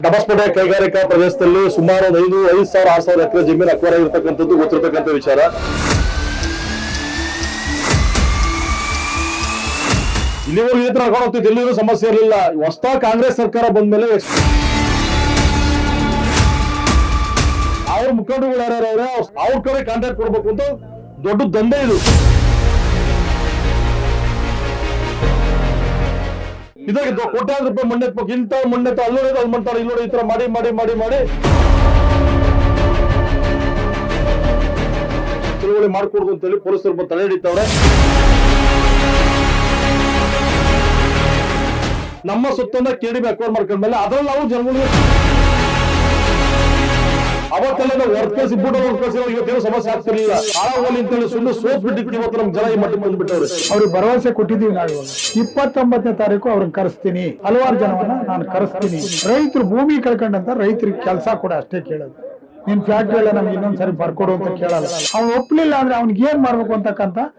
ಡಬಸ್ಪೇಟೆ ಕೈಗಾರಿಕಾ ಪ್ರದೇಶದಲ್ಲಿ ಸುಮಾರು 5,000-6,000 ಎಕರೆ ಜಮೀನು ಅಕ್ವೈರ್ ಆಗಿರ್ತಕ್ಕಂಥದ್ದು ಗೊತ್ತಿರತಕ್ಕಂಥ ವಿಚಾರ. ಇಲ್ಲಿವರೆಗೂ ಈ ತರ ನಡ್ಕೊಂಡು ಹೋಗ್ತಿತ್ತು, ಎಲ್ಲಿಯೂ ಸಮಸ್ಯೆ ಇರಲಿಲ್ಲ. ಹೊಸ ಕಾಂಗ್ರೆಸ್ ಸರ್ಕಾರ ಬಂದ್ಮೇಲೆ ಅವ್ರ ಮುಖಂಡರುಗಳು ಯಾರ್ಯಾರ ಅವ್ರ ಕಡೆ ಕಾಂಟ್ಯಾಕ್ಟ್ ಕೊಡ್ಬೇಕು ಅಂತ ದೊಡ್ಡ ದಂಧೆ ಇದು. ಇದಾಗಿ ಕೋಟ್ಯಾಂತರ ರೂಪಾಯಿ ಮಣ್ಣೆ ಇಂಥ ಮಣ್ಣೆ ಅಲ್ಲಿ ಅಲ್ಲಿ ಮಾಡ್ತಾರೆ, ಇಲ್ಲಿ ಈ ತರ ಮಾಡಿ ಮಾಡಿ ಮಾಡಿ ಮಾಡಿ ತಿಳುವಳಿ ಮಾಡ್ಕೊಡುದು ಅಂತೇಳಿ ಪೊಲೀಸರು ತಡೆ ಹಿಡಿತವ್ರೆ. ನಮ್ಮ ಸೊತ್ತನ್ನ KDB ಅಕ್ವೈರ್ ಮಾಡ್ಕೊಂಡ್ಮೇಲೆ ಅದ್ರಲ್ಲಿ ನಾವು ಜನಗಳಿಗೆ ಅವತ್ತೆಲ್ಲ ನಾವು ವರ್ಕರ್ಸ್ ಇವತ್ತೇನು ಸಮಸ್ಯೆ ಆಗ್ತಿರ್ಲಿಲ್ಲ. ಹಾಳಾಗೋಲಿ ಅಂತೇಳಿ ಸುಮ್ಮನೆ ಸೋತ್ ಬಿಟ್ಟಿತ್ತು. ಇವತ್ತು ನಮ್ ಜನ ಈ ಮಟ್ಟಿಗೆ ಬಂದ್ಬಿಟ್ಟವ್ರೆ. ಅವ್ರಿಗೆ ಭರವಸೆ ಕೊಟ್ಟಿದ್ದೀವಿ. ನಾವು 29ನೇ ತಾರೀಕು ಅವ್ರನ್ನ ಕರೆಸ್ತೀನಿ, ಹಲವಾರು ಜನವನ್ನ ನಾನು ಕರೆಸ್ತೀನಿ. ರೈತರು ಭೂಮಿ ಕಳ್ಕೊಂಡಂತ ರೈತರಿಗೆ ಕೆಲಸ ಕೂಡ ಅಷ್ಟೇ ಕೇಳೋದು. ನಿನ್ ಫ್ಯಾಕ್ಟ್ರಿ ಎಲ್ಲ ನಮ್ಗೆ ಇನ್ನೊಂದ್ಸರಿ ಬರ್ಕೊಡು ಅಂತ ಕೇಳಲ್ಲ. ಅವ್ನು ಒಪ್ಲಿಲ್ಲ ಅಂದ್ರೆ ಅವ್ನಿಗೆ ಏನ್ ಮಾಡ್ಬೇಕು ಅಂತಕ್ಕಂತ